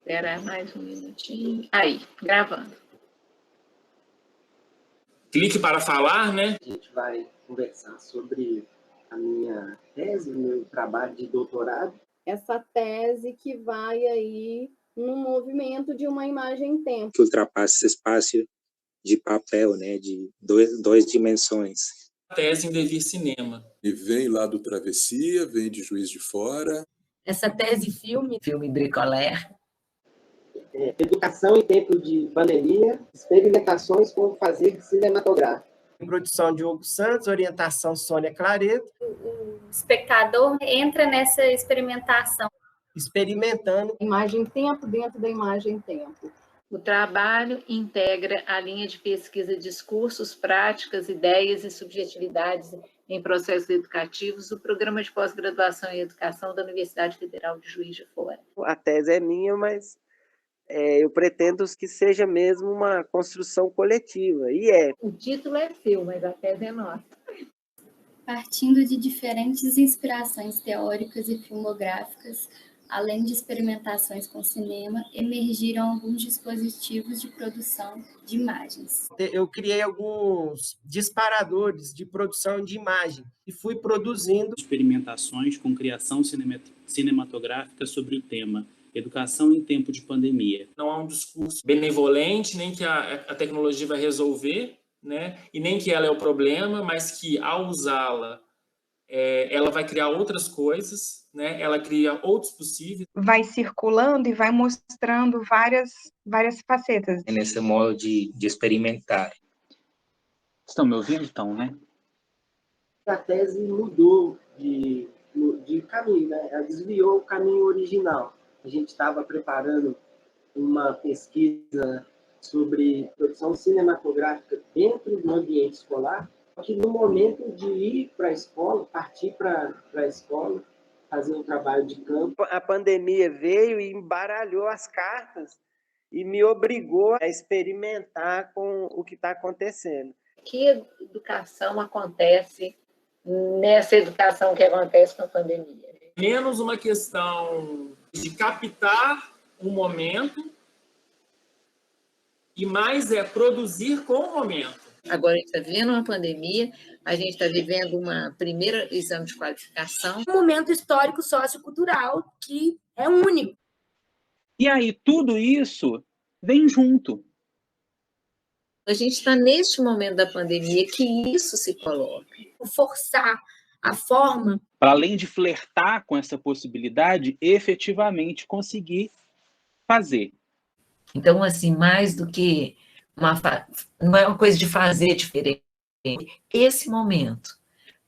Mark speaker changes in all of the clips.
Speaker 1: Espera mais um minutinho. Aí, gravando.
Speaker 2: Clique para falar, né?
Speaker 3: A gente vai conversar sobre a minha tese, o meu trabalho de doutorado.
Speaker 4: Essa tese que vai aí no movimento de uma imagem-tempo.
Speaker 5: Que ultrapassa esse espaço de papel, né, de duas dimensões.
Speaker 2: Tese em Devir Cinema.
Speaker 6: E vem lá do Travessia, vem de Juiz de Fora.
Speaker 7: Essa tese filme Bricolé.
Speaker 3: Educação em tempo de pandemia, experimentações com o fazer cinematográfico.
Speaker 8: Produção Diogo Santos, orientação Sônia Clareto.
Speaker 9: O espectador entra nessa experimentação.
Speaker 8: Experimentando.
Speaker 4: Imagem-tempo dentro da imagem-tempo.
Speaker 1: O trabalho integra a linha de pesquisa discursos, práticas, ideias e subjetividades em processos educativos do Programa de Pós-Graduação em Educação da Universidade Federal de Juiz de Fora.
Speaker 3: A tese é minha, mas eu pretendo que seja mesmo uma construção coletiva, e é.
Speaker 1: O título é seu, mas a tese é nossa.
Speaker 9: Partindo de diferentes inspirações teóricas e filmográficas, além de experimentações com cinema, emergiram alguns dispositivos de produção de imagens.
Speaker 8: Eu criei alguns disparadores de produção de imagem e fui produzindo
Speaker 10: experimentações com criação cinematográfica sobre o tema Educação em Tempo de Pandemia.
Speaker 2: Não há um discurso benevolente, nem que a tecnologia vai resolver, né? E nem que ela é o problema, mas que, ao usá-la, ela vai criar outras coisas, né? Ela cria outros possíveis.
Speaker 11: Vai circulando e vai mostrando várias facetas.
Speaker 5: É nesse modo de experimentar.
Speaker 10: Estão me ouvindo, então, né?
Speaker 3: A tese mudou de caminho, né? Ela desviou o caminho original. A gente estava preparando uma pesquisa sobre produção cinematográfica dentro do ambiente escolar, que no momento de ir para a escola, partir para a escola, fazer um trabalho de campo, a pandemia veio e embaralhou as cartas e me obrigou a experimentar com o que está acontecendo.
Speaker 1: Que educação acontece nessa educação que acontece com a pandemia?
Speaker 2: Menos uma questão de captar um momento e mais produzir com o momento.
Speaker 1: Agora a gente está vivendo uma pandemia, a gente está vivendo uma primeira exame de qualificação.
Speaker 7: Um momento histórico sociocultural que é único.
Speaker 10: E aí tudo isso vem junto.
Speaker 1: A gente está neste momento da pandemia que isso se coloca.
Speaker 7: Forçar a forma.
Speaker 10: Para além de flertar com essa possibilidade, efetivamente conseguir fazer.
Speaker 7: Então, assim, mais do que não é uma coisa de fazer diferente. Esse momento,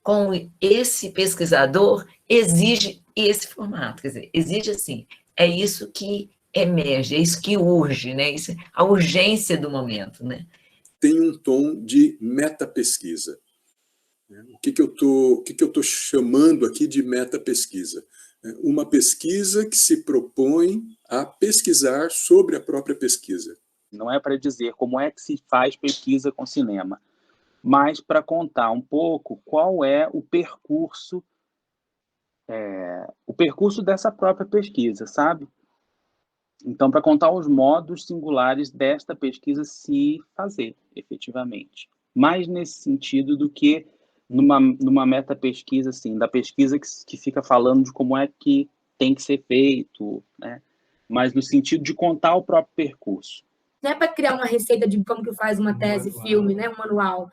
Speaker 7: com esse pesquisador, exige esse formato. Quer dizer, exige assim, é isso que emerge, é isso que urge, né? Isso, a urgência do momento, né?
Speaker 6: Tem um tom de metapesquisa. O que eu tô chamando aqui de metapesquisa? Uma pesquisa que se propõe a pesquisar sobre a própria pesquisa.
Speaker 10: Não é para dizer como é que se faz pesquisa com cinema, mas para contar um pouco qual é o percurso dessa própria pesquisa, sabe? Então, para contar os modos singulares desta pesquisa se fazer, efetivamente. Mais nesse sentido do que numa meta-pesquisa, assim, da pesquisa que fica falando de como é que tem que ser feito, né? Mas no sentido de contar o próprio percurso.
Speaker 7: Não é para criar uma receita de como que faz uma tese, filme, né? Um manual.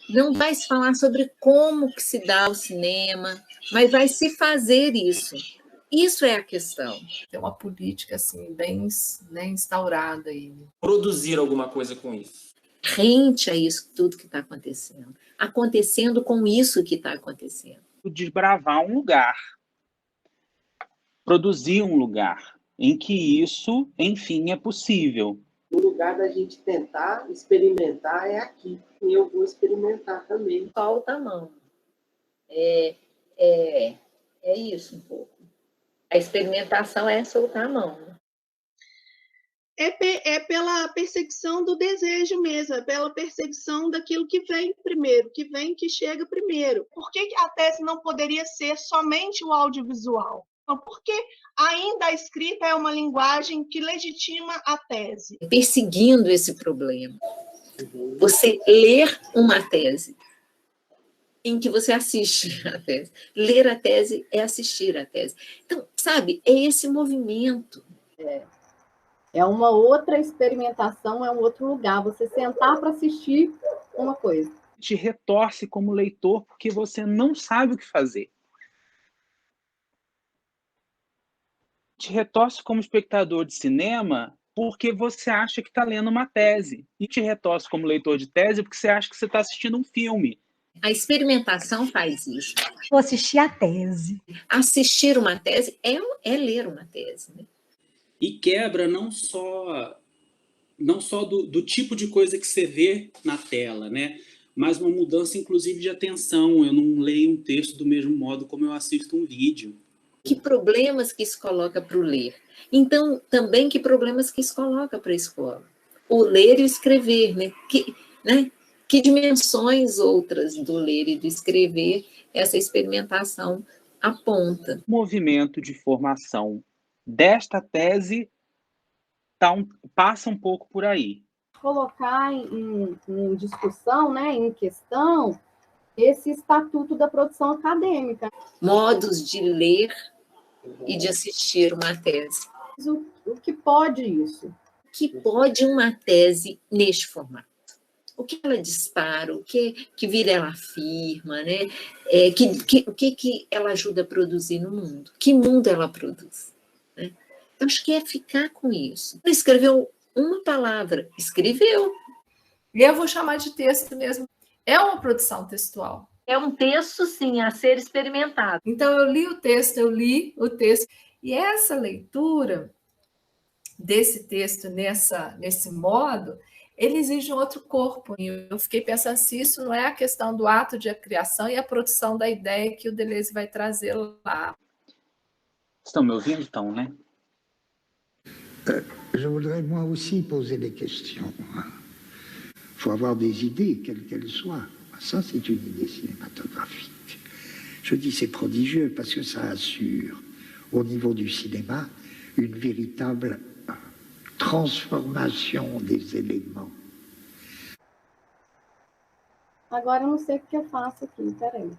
Speaker 1: Não vai se falar sobre como que se dá o cinema, mas vai se fazer isso. Isso é a questão.
Speaker 12: Tem uma política assim, bem, né, instaurada aí.
Speaker 2: Produzir alguma coisa com isso.
Speaker 1: Rente a isso tudo que está acontecendo. Acontecendo com isso que está acontecendo.
Speaker 10: Desbravar um lugar. Produzir um lugar em que isso, enfim, é possível.
Speaker 3: O lugar da gente tentar experimentar é aqui. E eu vou experimentar também.
Speaker 1: Solta a mão. É isso um pouco. A experimentação é soltar a mão.
Speaker 13: É pela perseguição do desejo mesmo, é pela perseguição daquilo que vem primeiro, que chega primeiro. Por que a tese não poderia ser somente o audiovisual? Porque ainda a escrita é uma linguagem que legitima a tese.
Speaker 7: Perseguindo esse problema. Você ler uma tese em que você assiste a tese. Ler a tese é assistir a tese. Então, sabe, é esse movimento.
Speaker 4: É uma outra experimentação, é um outro lugar. Você sentar para assistir uma coisa.
Speaker 10: Te retorce como leitor porque você não sabe o que fazer. Te retorce como espectador de cinema porque você acha que está lendo uma tese. E te retorce como leitor de tese porque você acha que você está assistindo um filme.
Speaker 7: A experimentação faz isso.
Speaker 14: Vou assistir a tese.
Speaker 7: Assistir uma tese é ler uma tese, né?
Speaker 15: E quebra não só do tipo de coisa que você vê na tela, né? Mas uma mudança, inclusive, de atenção. Eu não leio um texto do mesmo modo como eu assisto um vídeo.
Speaker 7: Que problemas que isso coloca para o ler. Então, também que problemas que isso coloca para a escola. O ler e o escrever, né? Que dimensões outras do ler e do escrever essa experimentação aponta.
Speaker 10: O movimento de formação desta tese passa um pouco por aí.
Speaker 4: Colocar em discussão, né, em questão, esse estatuto da produção acadêmica.
Speaker 7: Modos de ler e de assistir uma tese.
Speaker 4: O que pode isso?
Speaker 7: O que pode uma tese neste formato? O que ela dispara, o que vira ela afirma, né? O que ela ajuda a produzir no mundo? Que mundo ela produz? Né? Então, acho que é ficar com isso. Ela escreveu uma palavra, escreveu.
Speaker 12: E eu vou chamar de texto mesmo. É uma produção textual.
Speaker 1: É um texto, sim, a ser experimentado.
Speaker 12: Então, eu li o texto, e essa leitura desse texto nesse modo, ele exige um outro corpo. E eu fiquei pensando se isso não é a questão do ato de criação e a produção da ideia que o Deleuze vai trazer lá.
Speaker 10: Estão me ouvindo, então, né?
Speaker 16: Je voudrais moi aussi poser des questions. Il faut avoir des idées, quelles qu'elles soient. Ça, c'est une idée cinématographique. Je dis c'est prodigieux parce que ça assure, au niveau du cinéma, une véritable transformation des éléments.
Speaker 4: Agora eu não sei o que eu faço aqui, peraí.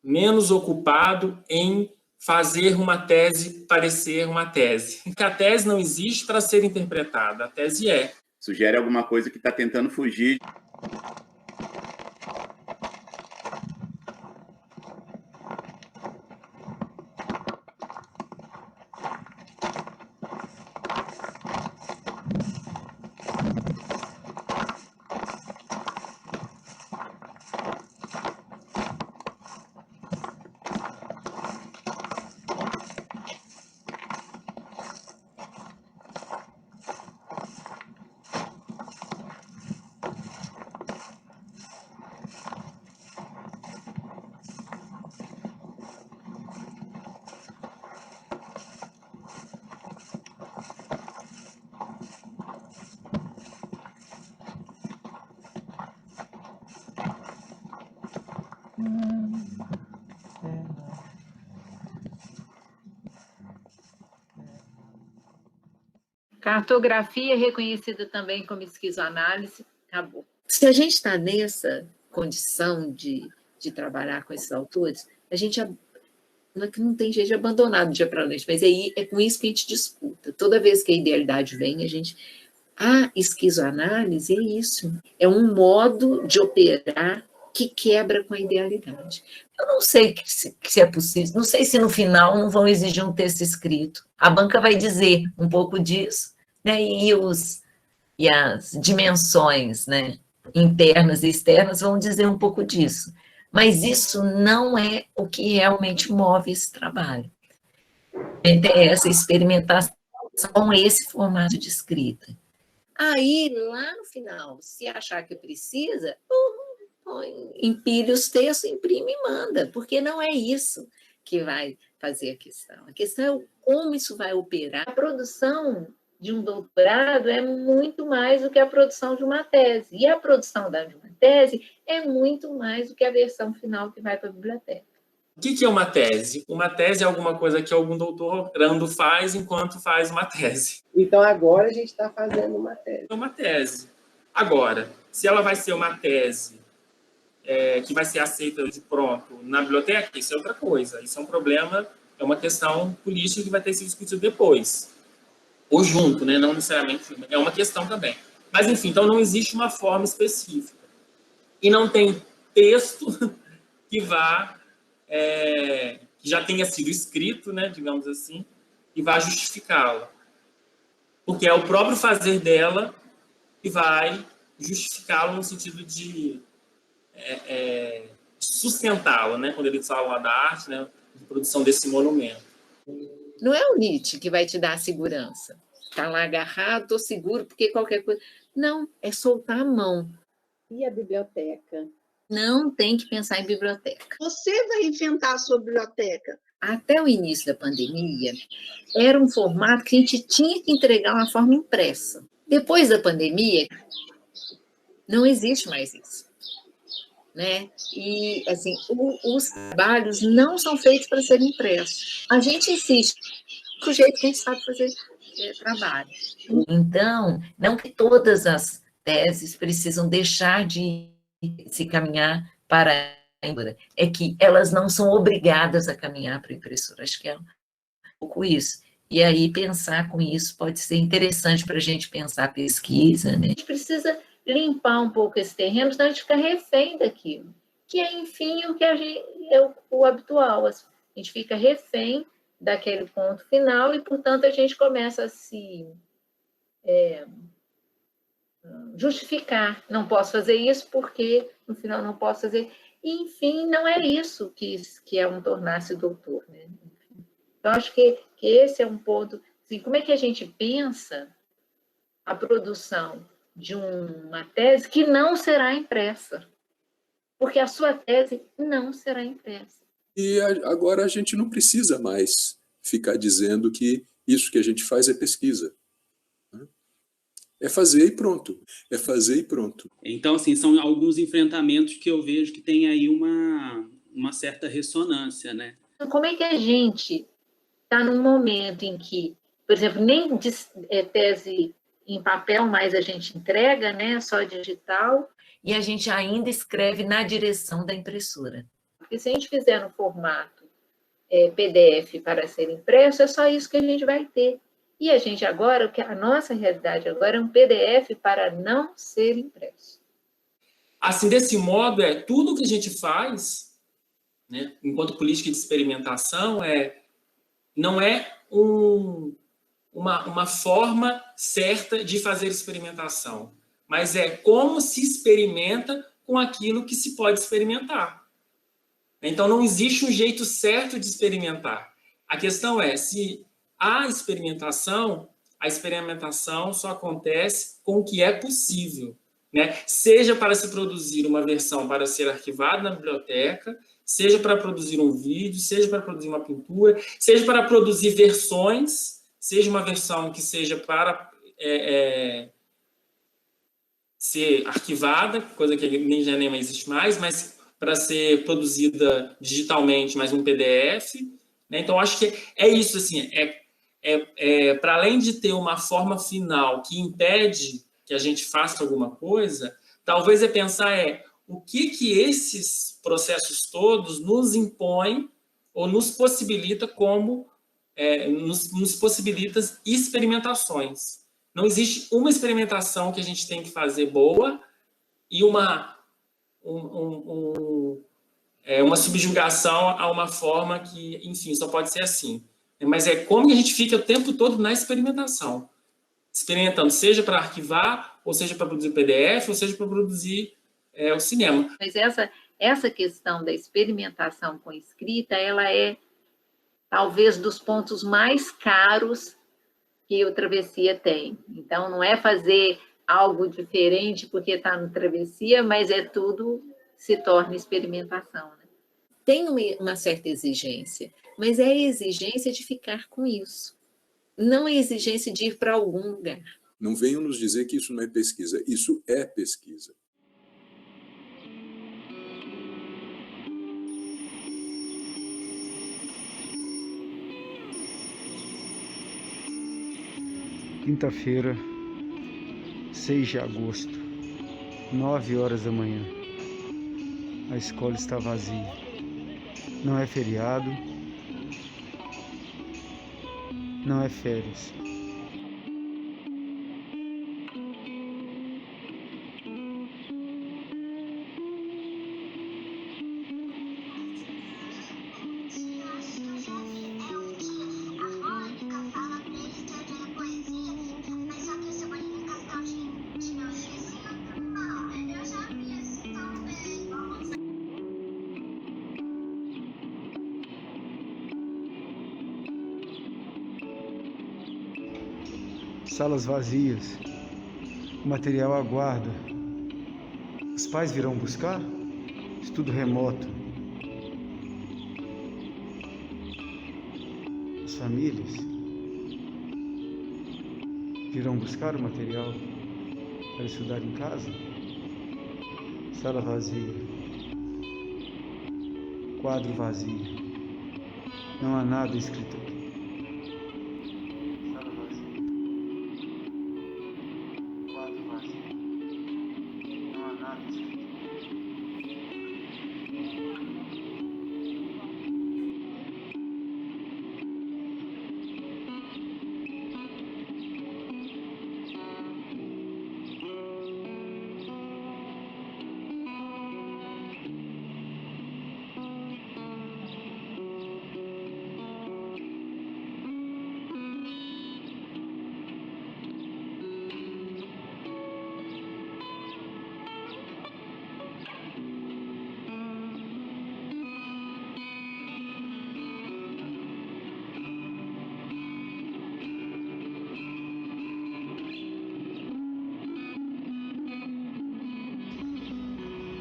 Speaker 2: Menos ocupado em fazer uma tese parecer uma tese. Porque a tese não existe para ser interpretada, a tese é.
Speaker 17: Sugere alguma coisa que está tentando fugir.
Speaker 1: Cartografia reconhecida também como esquizoanálise, acabou.
Speaker 7: Se a gente está nessa condição de trabalhar com esses autores, a gente não é que não tem jeito de abandonar do dia para a noite, mas aí é com isso que a gente disputa. Toda vez que a idealidade vem, a esquizoanálise é isso, é um modo de operar que quebra com a idealidade. Eu não sei se é possível, não sei se no final não vão exigir um texto escrito. A banca vai dizer um pouco disso, né? E as dimensões, né, internas e externas vão dizer um pouco disso. Mas isso não é o que realmente move esse trabalho. É essa experimentação com esse formato de escrita. Aí, lá no final, se achar que precisa, empilha os textos, imprime e manda, porque não é isso que vai fazer a questão. A questão é como isso vai operar. A produção de um doutorado é muito mais do que a produção de uma tese. E a produção de uma tese é muito mais do que a versão final que vai para a biblioteca.
Speaker 2: O que é uma tese? Uma tese é alguma coisa que algum doutorando faz enquanto faz uma tese.
Speaker 3: Então, agora a gente está fazendo uma tese.
Speaker 2: É uma tese. Agora, se ela vai ser uma tese que vai ser aceita de pronto na biblioteca, isso é outra coisa. Isso é um problema, é uma questão política que vai ter que ser discutida depois. Ou junto, né? Não necessariamente. É uma questão também. Mas, enfim, então não existe uma forma específica. E não tem texto que vá... que já tenha sido escrito, né, digamos assim, e vai justificá-la. Porque é o próprio fazer dela que vai justificá-la no sentido de sustentá-la, né, quando eles falam lá da arte, né, de produção desse monumento.
Speaker 1: Não é o Nietzsche que vai te dar a segurança. Está lá agarrado, estou seguro, porque qualquer coisa... Não, é soltar a mão.
Speaker 4: E a biblioteca?
Speaker 1: Não tem que pensar em biblioteca.
Speaker 13: Você vai inventar a sua biblioteca.
Speaker 1: Até o início da pandemia, era um formato que a gente tinha que entregar uma forma impressa. Depois da pandemia, não existe mais isso, né? E, assim, os trabalhos não são feitos para serem impressos. A gente insiste do jeito que a gente sabe fazer trabalho.
Speaker 7: Então, não que todas as teses precisam deixar de se caminhar para a impressora, é que elas não são obrigadas a caminhar para a impressora. Acho que é um pouco isso. E aí, pensar com isso pode ser interessante para a gente pensar a pesquisa, né?
Speaker 1: A gente precisa limpar um pouco esse terreno, senão a gente fica refém daquilo, que é, enfim, o que é o habitual. A gente fica refém daquele ponto final e, portanto, a gente começa a se justificar. Não posso fazer isso porque, no final, não posso fazer... E, enfim, não é isso que é um tornar-se doutor, né? Então, acho que esse é um ponto... Assim, como é que a gente pensa a produção de uma tese que não será impressa? Porque a sua tese não será impressa.
Speaker 6: E agora a gente não precisa mais ficar dizendo que isso que a gente faz é pesquisa. É fazer e pronto. É fazer e pronto.
Speaker 15: Então, assim, são alguns enfrentamentos que eu vejo que tem aí uma certa ressonância, né?
Speaker 1: Como é que a gente está num momento em que, por exemplo, nem tese em papel mais a gente entrega, né? Só digital.
Speaker 7: E a gente ainda escreve na direção da impressora.
Speaker 1: Porque se a gente fizer no formato PDF para ser impresso, é só isso que a gente vai ter. E a gente agora, a nossa realidade agora é um PDF para não ser impresso.
Speaker 2: Assim, desse modo, tudo que a gente faz, né, enquanto política de experimentação, não é uma forma certa de fazer experimentação, mas é como se experimenta com aquilo que se pode experimentar. Então, não existe um jeito certo de experimentar. A questão é se a experimentação só acontece com o que é possível, né? Seja para se produzir uma versão para ser arquivada na biblioteca, seja para produzir um vídeo, seja para produzir uma pintura, seja para produzir versões, seja uma versão que seja para ser arquivada, coisa que nem já nem existe mais, mas para ser produzida digitalmente, mais um PDF, né? Então, acho que é isso, assim, para além de ter uma forma final que impede que a gente faça alguma coisa, talvez pensar o que esses processos todos nos impõem ou nos possibilita nos possibilita experimentações. Não existe uma experimentação que a gente tem que fazer boa e uma subjugação a uma forma que, enfim, só pode ser assim. Mas como que a gente fica o tempo todo na experimentação. Experimentando, seja para arquivar, ou seja para produzir PDF, ou seja para produzir o cinema.
Speaker 1: Mas essa questão da experimentação com escrita, ela é talvez dos pontos mais caros que o Travessia tem. Então, não é fazer algo diferente porque está no Travessia, mas tudo se torna experimentação. Né? Tem uma certa exigência, mas é a exigência de ficar com isso. Não é a exigência de ir para algum lugar.
Speaker 6: Não venham nos dizer que isso não é pesquisa. Isso é pesquisa.
Speaker 18: Quinta-feira, 6 de agosto, 9 horas da manhã. A escola está vazia. Não é feriado, não é férias. Salas vazias, o material aguarda. Os pais virão buscar? Estudo remoto. As famílias virão buscar o material para estudar em casa? Sala vazia, quadro vazio, não há nada escrito aqui.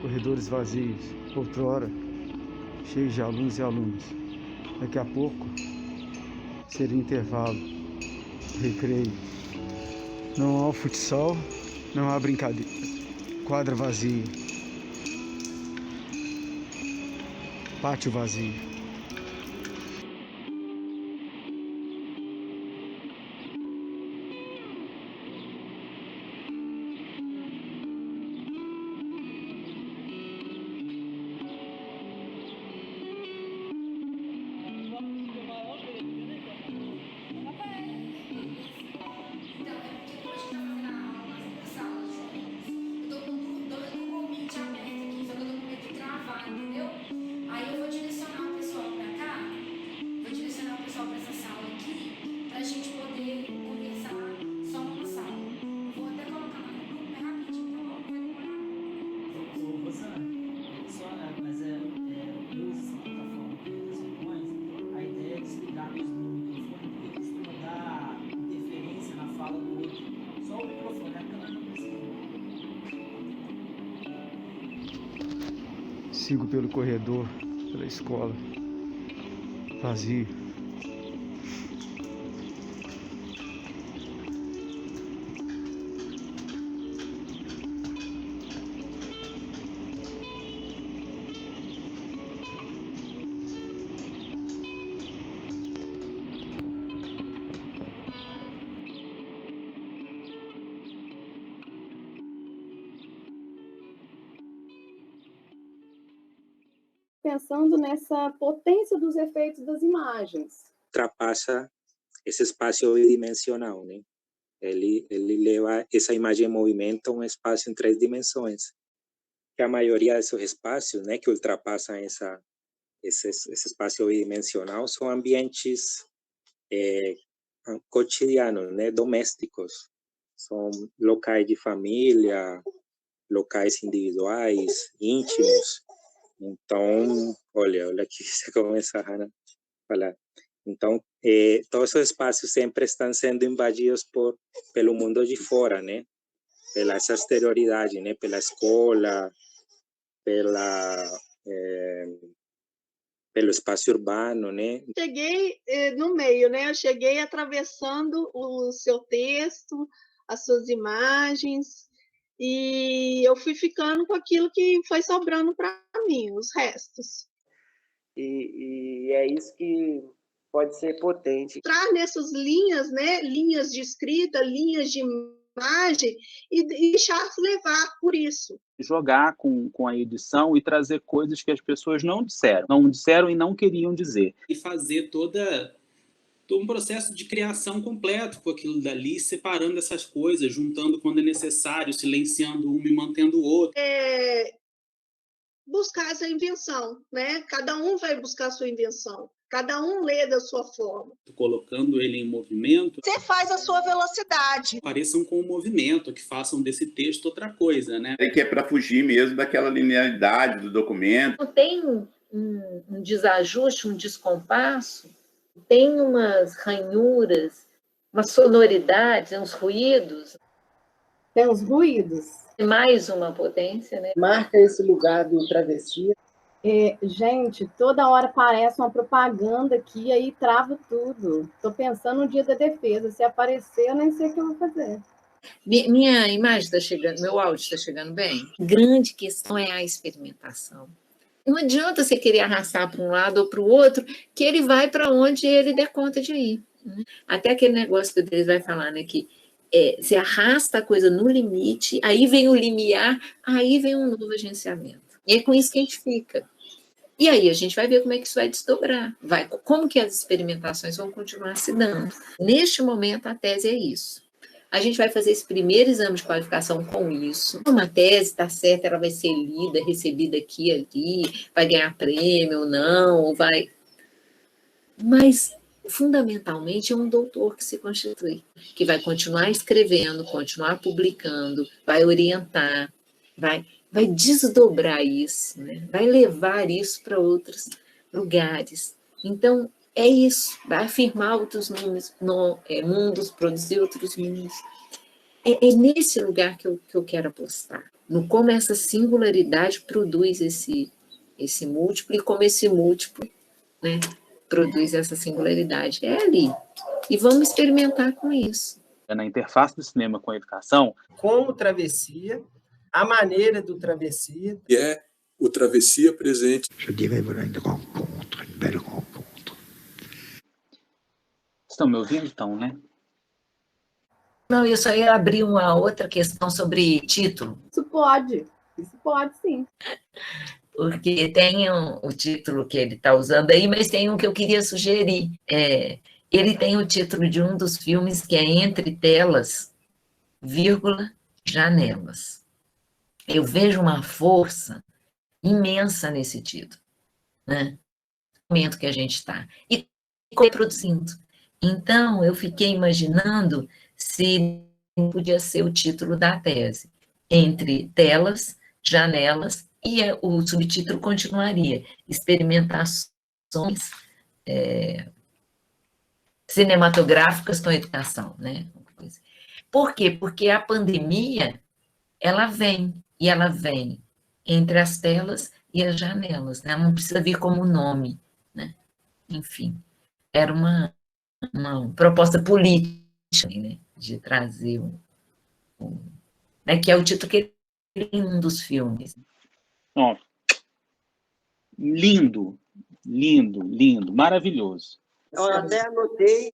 Speaker 18: Corredores vazios, outrora cheios de alunos e alunas. Daqui a pouco seria intervalo, recreio. Não há o futsal, não há brincadeira. Quadra vazia, pátio vazio. Sigo pelo corredor, pela escola, vazio.
Speaker 4: Pensando nessa potência dos efeitos das imagens.
Speaker 5: Ultrapassa esse espaço bidimensional, né? Ele leva essa imagem em movimento a um espaço em 3 dimensões. Que a maioria desses espaços, né, que ultrapassam esse espaço bidimensional, são ambientes cotidianos, né, domésticos. São locais de família, locais individuais, íntimos. Então, olha aqui, você começa a falar. Então, todos os espaços sempre estão sendo invadidos pelo mundo de fora, né? Pela essa exterioridade, né? Pela escola, pelo espaço urbano, né?
Speaker 13: Cheguei no meio, né? Eu cheguei atravessando o seu texto, as suas imagens, e eu fui ficando com aquilo que foi sobrando para mim, os restos.
Speaker 3: E é isso que pode ser potente.
Speaker 13: Entrar nessas linhas, né? Linhas de escrita, linhas de imagem e deixar-se levar por isso.
Speaker 10: Jogar com a edição e trazer coisas que as pessoas não disseram e não queriam dizer.
Speaker 15: E fazer todo um processo de criação completo com aquilo dali, separando essas coisas, juntando quando é necessário, silenciando uma e mantendo o outro.
Speaker 13: Buscar essa invenção, né? Cada um vai buscar a sua invenção. Cada um lê da sua forma.
Speaker 15: Colocando ele em movimento.
Speaker 19: Você faz a sua velocidade.
Speaker 15: Pareçam com o movimento, que façam desse texto outra coisa, né?
Speaker 17: Que é para fugir mesmo daquela linearidade do documento.
Speaker 1: Tem um desajuste, um descompasso, tem umas ranhuras, umas sonoridades, uns ruídos.
Speaker 4: Tem uns ruídos.
Speaker 1: Mais uma potência, né?
Speaker 3: Marca esse lugar do Travessia.
Speaker 4: Gente, toda hora parece uma propaganda aqui, aí trava tudo. Estou pensando no dia da defesa. Se aparecer, eu nem sei o que eu vou fazer.
Speaker 7: Minha imagem está chegando, meu áudio está chegando bem? Grande questão é a experimentação. Não adianta você querer arrastar para um lado ou para o outro, que ele vai para onde ele der conta de ir. Até aquele negócio que o Deus vai falar, né? Que você arrasta a coisa no limite, aí vem o limiar, aí vem um novo agenciamento. E é com isso que a gente fica. E aí a gente vai ver como é que isso vai desdobrar. Como que as experimentações vão continuar se dando. Neste momento, a tese é isso. A gente vai fazer esse primeiro exame de qualificação com isso. Uma tese, está certa, ela vai ser lida, recebida aqui e ali, vai ganhar prêmio ou não, ou vai... Mas, fundamentalmente, é um doutor que se constitui, que vai continuar escrevendo, continuar publicando, vai orientar, vai desdobrar isso, né? Vai levar isso para outros lugares. Então, é isso, vai afirmar outros mundos, produzir outros mundos. É nesse lugar que eu quero apostar, no como essa singularidade produz esse múltiplo e como esse múltiplo, né, produz essa singularidade. É ali. E vamos experimentar com isso.
Speaker 10: Na interface do cinema com a educação.
Speaker 8: Com o Travessia, a maneira do Travessia.
Speaker 6: E é o Travessia presente.
Speaker 16: Je dirais, voilà une rencontre, une belle rencontre.
Speaker 10: Estão me ouvindo, então, né?
Speaker 7: Não, eu só ia abrir uma outra questão sobre título.
Speaker 4: Isso pode sim.
Speaker 7: Porque tem o título que ele está usando aí, mas tem um que eu queria sugerir. Ele tem o título de um dos filmes que é Entre Telas, vírgula, Janelas. Eu vejo uma força imensa nesse título, né? No momento que a gente está. E reproduzindo. Então, eu fiquei imaginando se podia ser o título da tese. Entre telas, janelas, e o subtítulo continuaria. Experimentações cinematográficas com a educação, né? Por quê? Porque a pandemia, ela vem entre as telas e as janelas, né? Não precisa vir como nome, né? Enfim, era uma proposta política, né, de trazer né, que é o título que ele tem um dos filmes.
Speaker 10: Ó, lindo, maravilhoso.
Speaker 3: Eu até anotei.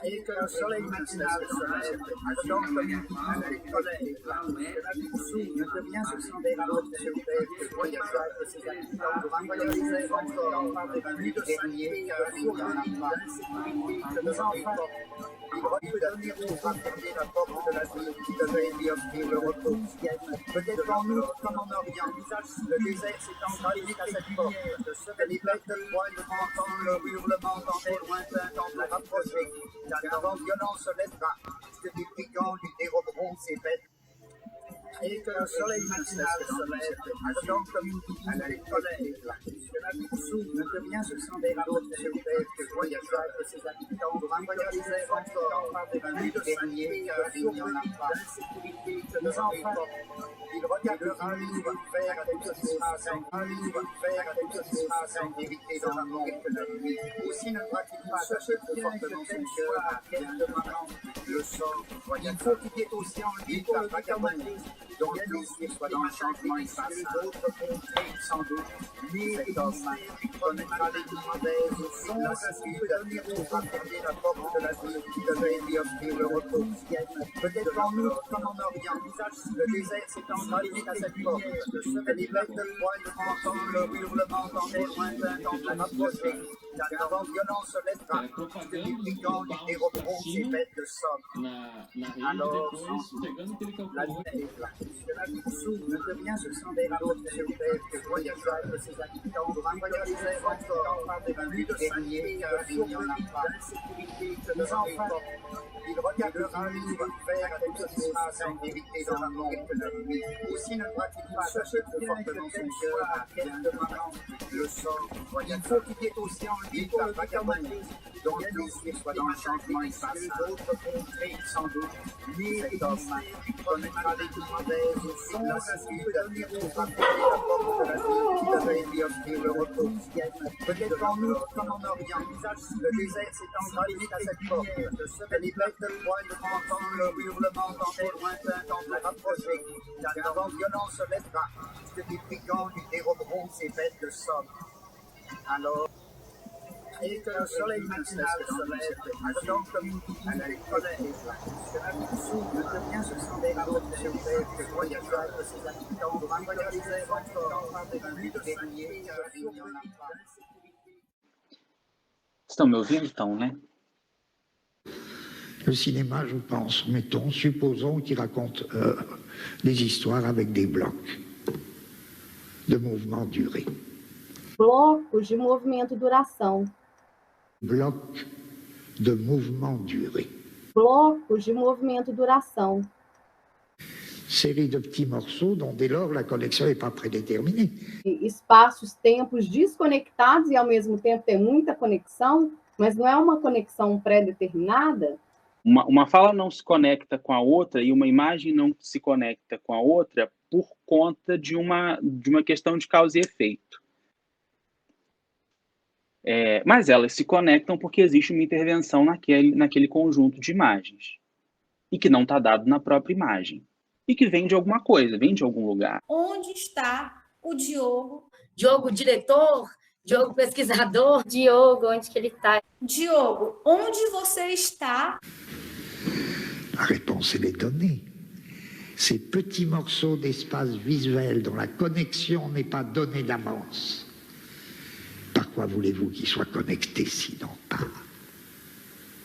Speaker 20: Et que le soleil matinal se lève, donc comme une collègue, la vie s'ouvre, devient ce sont des rameaux sur terre, que voyageurs de ses habitants, voyager encore par des nuits de santé, qu'un jour de nuit, d'insécurité, que nos enfants, ils reviennent venir nous frapper la porte de la ville qui devait lui offrir le repos. Peut-être en outre, comme en Orient, le désert s'est engraillé à cette porte, que les bêtes de proie vont entendre le hurlement dans les lointains temple rapprochés. La grande violence se lèvera, que des brigands lui déroberont ses bêtes. Et que le soleil matinal se lève, donc comme une collègue, que la vie s'ouvre, devient ce sont des rameaux sur terre, que voyageurs de ses habitants, voyager encore par des nuits de santé, qu'un jour de nuit, d'insécurité, que nos enfants, ils regardent un livre vert avec ce qui se passe, un livre vert avec ce qui se passe, en vérité dans le monde que la nuit. Aussi ne croit-il pas que fortement son cœur à quel de moment le sort, il faut qu'il y ait aussi en lui la vagabondise. dont le désir soit dans un changement effaçable. Les autres compris, sans doute, cet homme connaîtra les mauvaises au son, lassitude, trouvera fermer la porte de la vie qui devait lui offrir le repos. Peut-être en outre, comme en Orient, le désert s'étendra limite à cette porte. Les bêtes de poil devront entendre le hurlement dans les lointains temples rapprochés. Un vent violent se lèvera, que les brigands lui déroberont ces bêtes de somme. Alors, la lumière ne devient ce sang des rameaux de sur terre que voyagera de ses habitants, voyagerait encore par des pluies de derniers, car il n'y en a pas. Mais enfin, il regardera les yeux ouverts à toute ce qui se passe en vérité dans un monde que la nuit. Aussi ne doit-il pas chercher fortement son cœur à quelque moment le sort voyageur. Il faut qu'il y ait aussi en lui la vagabonde, dont le désir soit dans un changement effaçable. Les autres contrées, sans doute, cet homme connaîtra les mauvaises au son, lassitude, trouvera fermer la porte de la vie qui devait lui offrir le repos. Peut-être en outre, comme en Orient, le désert s'étendra limite à cette porte. Les bêtes de poil devront entendre le hurlement dans les lointains temples rapprochés. Un vent violent se lèvera, que des brigands lui déroberont ces bêtes de somme. Alors, et que le soleil matinal se lève, ardent comme une bougie colère, que la vie s'ouvre, devient ce sang des rameaux de sur terre que voyagera de ses habitants, voyagerait encore par des pluies de derniers, car il n'y en a pas.
Speaker 10: Estão me ouvindo, então, né?
Speaker 16: Le cinéma, je pense, mettons, supposons qu'il raconte des histoires avec des blocs de mouvement duré.
Speaker 4: Blocos de movimento duração.
Speaker 16: Blocs de mouvement duré.
Speaker 4: Blocos de movimento duração.
Speaker 16: Série de petits morceaux dont dès lors la connexion n'est pas prédéterminée.
Speaker 4: Espaços, tempos desconectados e ao mesmo tempo tem muita conexão, mas não é uma conexão pré-determinada.
Speaker 10: Uma fala não se conecta com a outra e uma imagem não se conecta com a outra por conta de uma questão de causa e efeito. Mas elas se conectam porque existe uma intervenção naquele conjunto de imagens e que não está dado na própria imagem e que vem de alguma coisa, vem de algum lugar.
Speaker 21: Onde está o Diogo? Diogo, diretor? Diogo, pesquisador? Diogo, onde que ele está? Diogo, onde você está?
Speaker 16: La réponse, elle est donnée. Ces petits morceaux d'espace visuel dont la connexion n'est pas donnée d'avance. Par quoi voulez-vous qu'ils soient connectés sinon par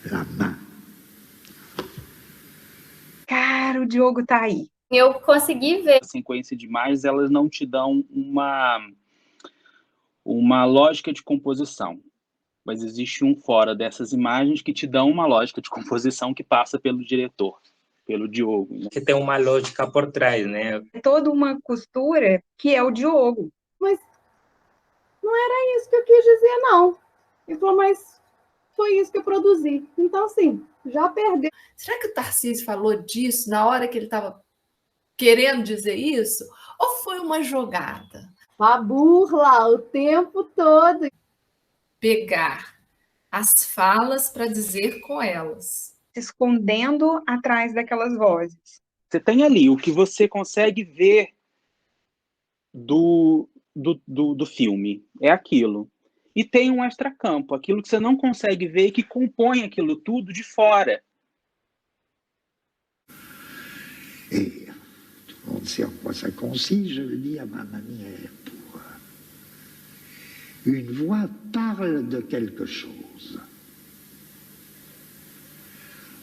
Speaker 16: la main?
Speaker 11: Cara, o Diogo tá aí.
Speaker 21: Eu consegui ver.
Speaker 10: A sequência de imagens, elas não te dão uma lógica de composição. Mas existe um fora dessas imagens que te dão uma lógica de composição que passa pelo diretor, pelo Diogo. Né?
Speaker 5: Que tem uma lógica por trás, né?
Speaker 11: É toda uma costura que é o Diogo.
Speaker 4: Mas não era isso que eu quis dizer, não. Ele falou, mas foi isso que eu produzi. Então, assim, já perdeu.
Speaker 12: Será que o Tarcísio falou disso na hora que ele estava querendo dizer isso? Ou foi uma jogada?
Speaker 4: Uma burla o tempo todo.
Speaker 12: Pegar as falas para dizer com elas.
Speaker 11: Se escondendo atrás daquelas vozes.
Speaker 10: Você tem ali o que você consegue ver do filme. É aquilo. E tem um extracampo, aquilo que você não consegue ver e que compõe aquilo tudo de fora.
Speaker 16: Et tout le monde sait en quoi ça consiste, je le dis à ma manière. Une voix parle de quelque chose.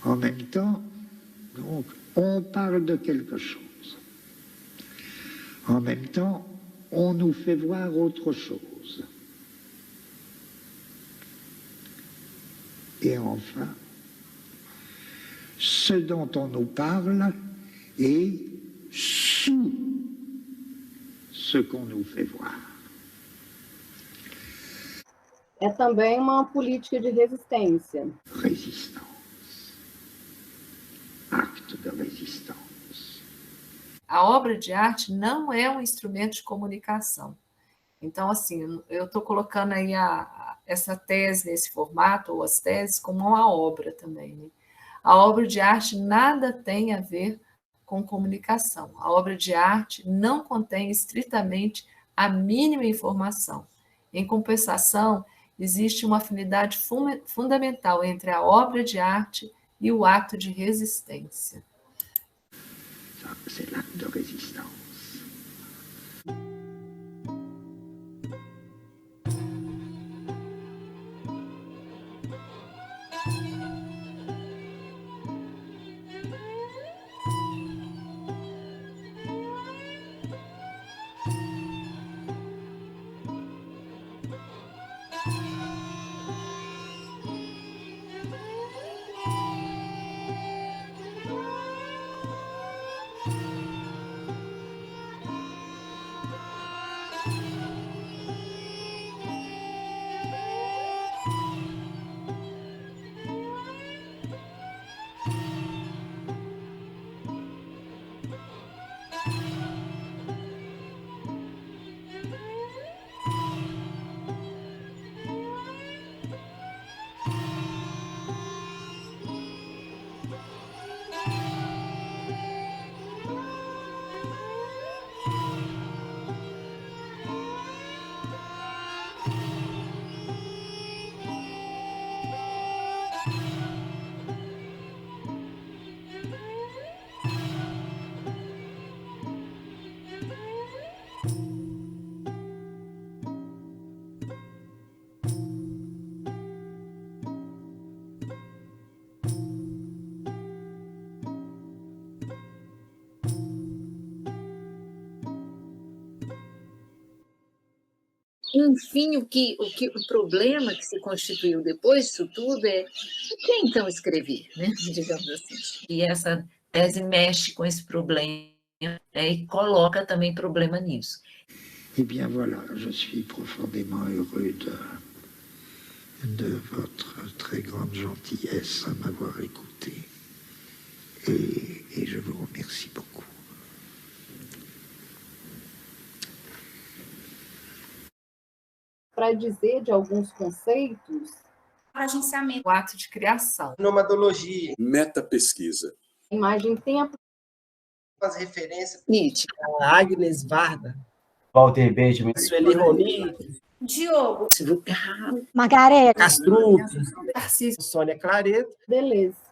Speaker 16: En même temps, donc, on parle de quelque chose. En même temps, on nous fait voir autre chose. Et enfin, ce dont on nous parle est sous ce qu'on nous fait voir.
Speaker 4: É também uma política de resistência.
Speaker 16: Résistance. Acte de résistance.
Speaker 12: A obra de arte não é um instrumento de comunicação. Então, assim, eu estou colocando aí essa tese nesse formato, ou as teses, como uma obra também. Né? A obra de arte nada tem a ver com comunicação. A obra de arte não contém estritamente a mínima informação. Em compensação, existe uma afinidade fundamental entre a obra de arte e o ato de resistência.
Speaker 16: C'est l'acte de résistance.
Speaker 1: Enfim, o problema que se constituiu depois disso tudo é o que então escrever, né? Digamos assim.
Speaker 7: E essa tese mexe com esse problema, né? E coloca também problema nisso.
Speaker 16: Eh bien voilà, je suis profondément heureux de votre très grande gentillesse à m'avoir écouté et je vous remercie beaucoup.
Speaker 4: Para dizer de alguns conceitos,
Speaker 21: agenciamento,
Speaker 12: o ato de criação,
Speaker 8: nomadologia,
Speaker 6: metapesquisa,
Speaker 4: imagem-tempo,
Speaker 8: as referências,
Speaker 1: Nietzsche,
Speaker 8: Agnes Varda,
Speaker 9: Walter Benjamin,
Speaker 8: Sueli Roni,
Speaker 21: Diogo,
Speaker 14: Margarete,
Speaker 8: Castrucci, Tarcísio, Sônia Clareto,
Speaker 4: Deleuze.